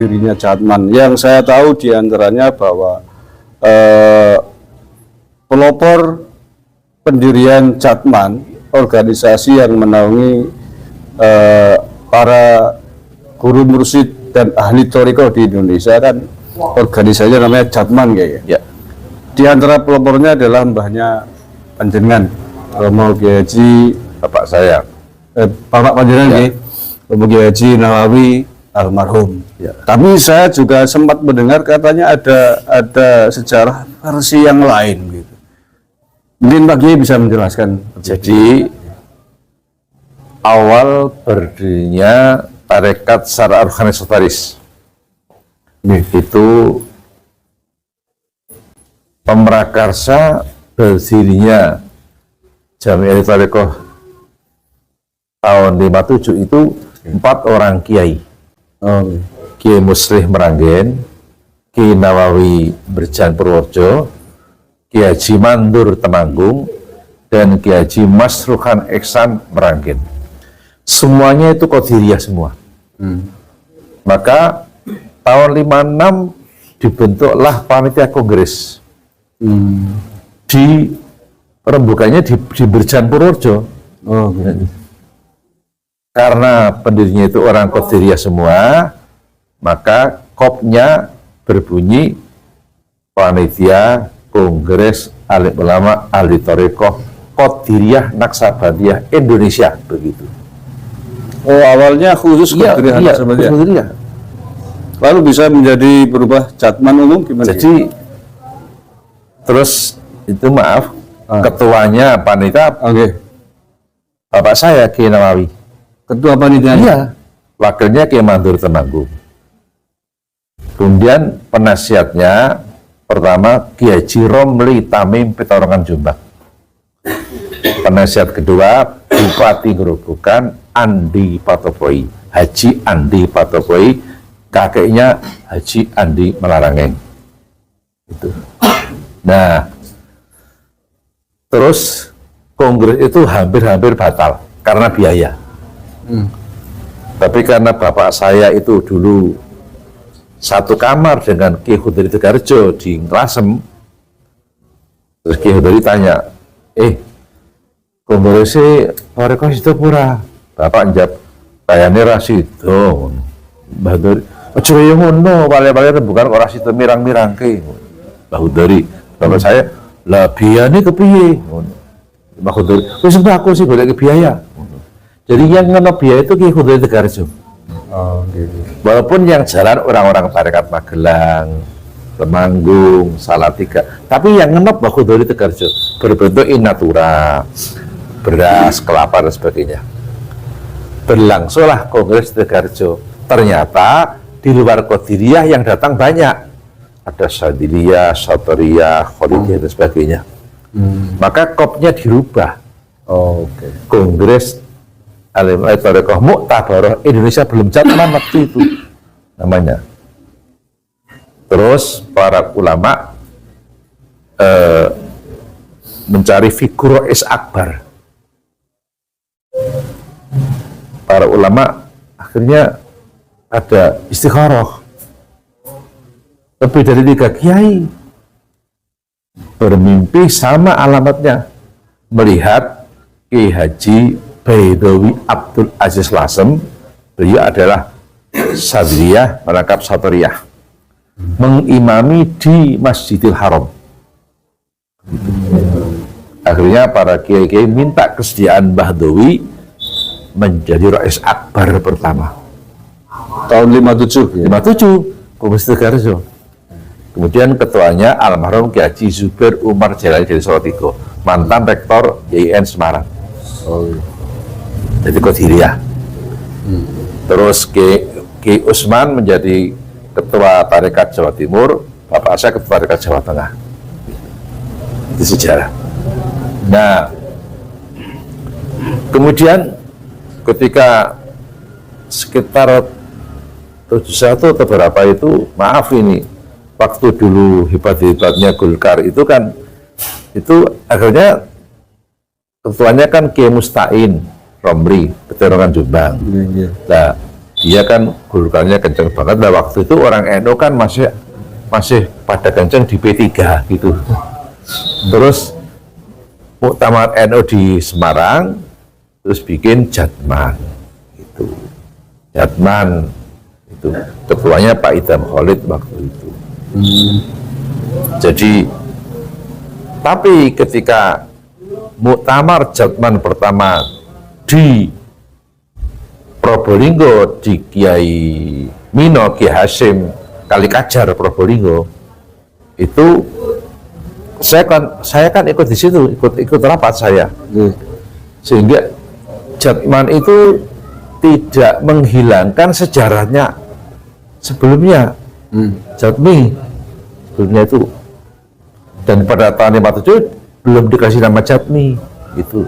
dirinya Jatman. Yang saya tahu diantaranya bahwa pelopor pendirian Jatman, organisasi yang menaungi para guru mursyid dan ahli thariqah di Indonesia, kan organisasinya namanya Jatman kayaknya. Ya. Di antara pelopornya adalah mbahnya panjenengan, Romo Kiai Haji Bapak saya. Bapak panjenengan, Romo Kiai Haji Nawawi almarhum. Ya. Tapi saya juga sempat mendengar katanya ada sejarah versi yang lain gitu. Mungkin Pak Kiai bisa menjelaskan. Jadi awal berdirinya tarekat secara organisatoris itu pemrakarsa berdirinya Jami'ah Thariqah tahun 57 itu 4 orang kiai. Kiai Muslih Meranggen, Kiai Nawawi Berjan Purworejo, Kiai Haji Mandur Temanggung, dan Kiai Haji Masruhan Eksan Meranggen. Semuanya itu Qadiriyah semua. Maka tahun 56 dibentuklah panitia kongres. Di rembukannya di Berjan Purworejo. Karena pendirinya itu orang Qadiriyah semua, maka kopnya berbunyi Panitia Kongres Alim Ulama Ahli Thariqah Qadiriyah Naksabandiyah Indonesia, begitu. Oh, awalnya khusus Qadiriyah Naksabandiyah. Lalu bisa menjadi berubah Jatman umum gimana? Jadi terus itu maaf, ketuanya panitia Bapak saya Kiai Nawawi. Ketua panitia? Iya. Wakilnya Kiai Mandur Temanggung. Kemudian penasihatnya pertama Kiai Haji Romli Tamim Petorongan Jombang. Penasihat kedua Bupati Gerobokan Andi Patopoi, Haji Andi Patopoi, kakeknya Haji Andi Melarangeng. Itu. Nah, terus kongres itu hampir-hampir batal karena biaya. Tapi karena bapak saya itu dulu satu kamar dengan Ki Khudri Tegarjo di Lasem, terus Ki Khudri tanya, kongresnya Thariqah itu pura? Bapak njawab, kayaknya rasido. Mbah Khudri, ojo yo ngono, bale-bale bukan ora sido mirang-mirang ke. Mbah Khudri, bapak saya, lah biayane kepiye? Mbah Khudri, wis aku sih golek biaya. Jadi yang ngenop biaya itu Ki Khudri Tegarjo. Walaupun yang jalan orang-orang tarekat Magelang, Temanggung, Salatiga, tapi yang ngenop Mbah Khudri Tegarjo berbentuk in natura, beras, kelapa dan sebagainya. Berlangsunglah Kongres Tegarjo. Ternyata di luar Qadiriyah yang datang banyak. Ada Syadiliyah, Satoriyah, Kholidiyah dan sebagainya. Maka kopnya dirubah. Kongres Alim Thariqah Muktabaroh Indonesia belum Jatman waktu itu namanya. Terus para ulama mencari figur Rais Akbar. Para ulama akhirnya ada istikharah. Lebih dari 3 kiai bermimpi sama alamatnya, melihat Kiai Haji Baidawi Abdul Aziz Lasem. Beliau adalah Sadriyah, merangkap Satoriyah, mengimami di Masjidil Haram. Akhirnya para kiai-kiai minta kesediaan Mbah Dawi menjadi Rais Akbar pertama. Tahun 57. 57, Kongres Tegarjo. Kemudian ketuanya almarhum Kiai Haji Zubair Umar Jalani dari Salatiga, mantan rektor YIN Semarang. Jadi Qadiriyah. Terus Ki Usman menjadi ketua tarekat Jawa Timur, bapak saya ketua tarekat Jawa Tengah. Itu sejarah. Nah, kemudian ketika sekitar 71 atau berapa itu, maaf ini, waktu dulu hebat-hebatnya Golkar itu kan, itu akhirnya ketuanya kan Kiai Mustain Romli Petorongan Jombang. Nah, dia kan gulukannya kenceng banget. Nah waktu itu orang NU kan masih pada kenceng di P3 gitu. Terus muktamar NU di Semarang, terus bikin Jatman itu. Jatman itu ketuanya Pak Idham Khalid waktu itu. Jadi tapi ketika muktamar Jatman pertama di Probolinggo, di Kiai Mino, Kiai Hasyim Kalikajar Probolinggo, itu saya kan ikut di situ, ikut rapat saya. Sehingga Jatman itu tidak menghilangkan sejarahnya sebelumnya. Jatmi sebelumnya itu, dan pada tahun 57 belum dikasih nama Jatmi itu.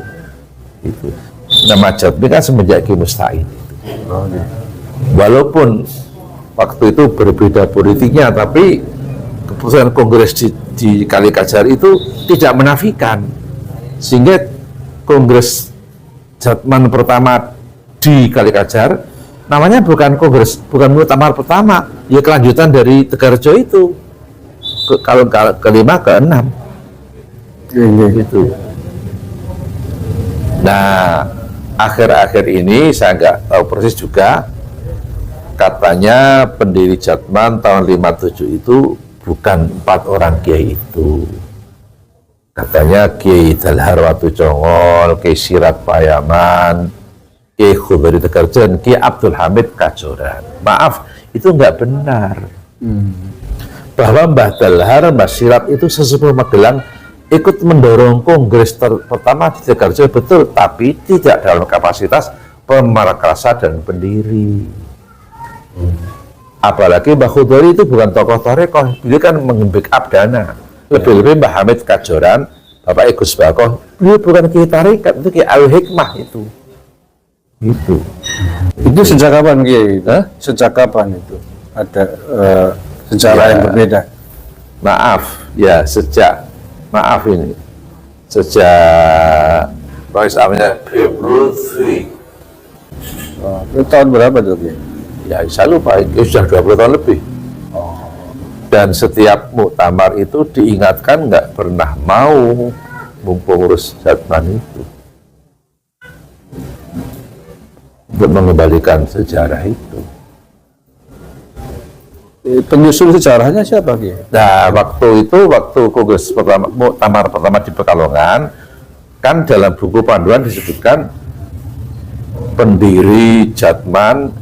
Nama Jatmi kan semenjak Ki Mustain. Walaupun waktu itu berbeda politiknya, tapi keputusan Kongres di Kalikajar itu tidak menafikan, sehingga Kongres Jatman pertama di Kalikajar namanya bukan muktamar pertama, ya kelanjutan dari Tegarjo itu kalau kelima ke enam gitu. Nah akhir-akhir ini saya nggak tahu persis juga, katanya pendiri Jatman tahun 57 itu bukan 4 orang kiai itu. Katanya Kiai Dalhar Watu Congol, Kiai Sirat Payaman, Kiai Khubari Tegarjo, dan Kiai Abdul Hamid Kajoran. Maaf, itu nggak benar. Bahwa Mbah Dalhar, Mbah Sirat itu sesepuh Magelang ikut mendorong kongres pertama di Tegarjo, betul, tapi tidak dalam kapasitas pemarakrasa dan pendiri. Apalagi Mbah Khudori itu bukan tokoh torekoh, beliau kan meng-backup dana. Lebih-lebih Mbah Hamid Kajoran, Bapak Gus Bakoh, beliau bukan kiai tarekat, itu kiai al-hikmah itu. Itu sejak kapan Kiai? Sejak kapan itu ada sejarah yang berbeda? Sejak Rois Amnya Februari. Itu tahun berapa tuh Kiai? Ya saya lupa, sudah 20 tahun lebih. Dan setiap muktamar itu diingatkan nggak pernah mau pengurus Jatman itu untuk mengembalikan sejarah itu. Penyusun sejarahnya siapa Kiai? Nah waktu kongres pertama, muktamar pertama di Pekalongan, kan dalam buku panduan disebutkan pendiri Jatman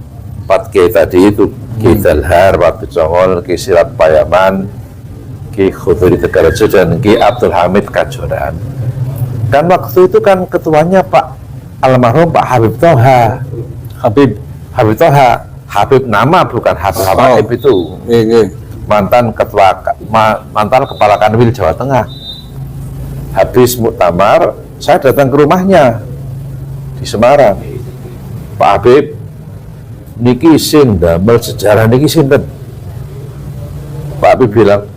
4 kiai tadi itu, Kiai Dalhar Watu Congol, Kiai Sirat Payaman, Kiai Khudri Tegarjo, dan Kiai Abdul Hamid Kajoran. Kan waktu itu kan ketuanya Pak almarhum Pak Habib Toha. Habib nama bukan Habib Habaib itu. Mantan kepala Kanwil Jawa Tengah. Habis muktamar, saya datang ke rumahnya di Semarang. Pak Habib, niki sing damel sejarah niki sinten? Pak Habib bilang,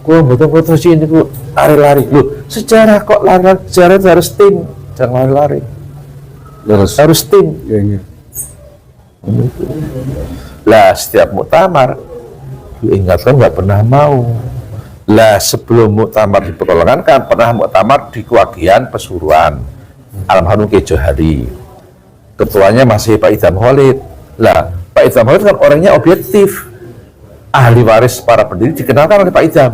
"Gua betul-betul sini ku lari-lari." Loh, sejarah kok lari-lari? Sejarah itu harus tim, jangan lari-lari. Harus tim. Lah setiap muktamar diingatkan nggak pernah mau. Lah sebelum muktamar di Pekalongan kan pernah muktamar di Kewagian Pesuruan, almarhum Kiai Johari. Ketuanya masih Pak Idham Khalid. Lah Pak Idham Khalid kan orangnya objektif, ahli waris para pendiri dikenalkan oleh Pak Idham.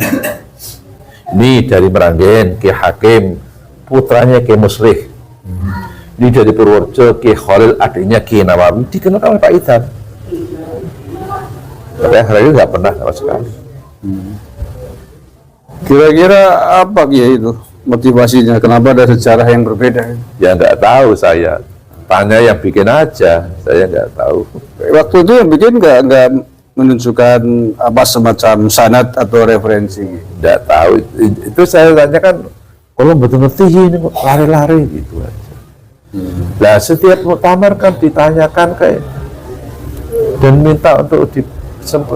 Ini dari Meranggen Kiai Hakim, putranya Kiai Muslih. Ini dari Purworejo Kiai Khalil, adiknya Kiai Nawawi, dikenalkan oleh Pak Idham. Tapi akhirnya nggak pernah sama sekali. Kira-kira apa Kiai itu motivasinya? Kenapa ada sejarah yang berbeda? Ya nggak tahu saya. Tanya yang bikin aja, saya nggak tahu. Waktu itu yang bikin nggak menunjukkan apa semacam sanad atau referensi? Nggak tahu. Itu saya tanyakan, kalau betul ngerti ini kok lari-lari gitu aja. Nah setiap muktamar kan ditanyakan kayak dan minta untuk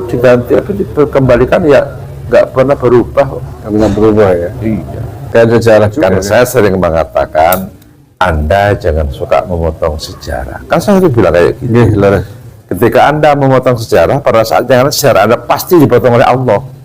diganti apa dikembalikan, ya nggak pernah berubah. Nggak pernah berubah ya? Iya. Dan sejarah juga. Karena saya sering mengatakan, Anda jangan suka memotong sejarah. Kan saya itu bilang kayak gini. ketika Anda memotong sejarah, pada saat yang sejarah Anda pasti dipotong oleh Allah.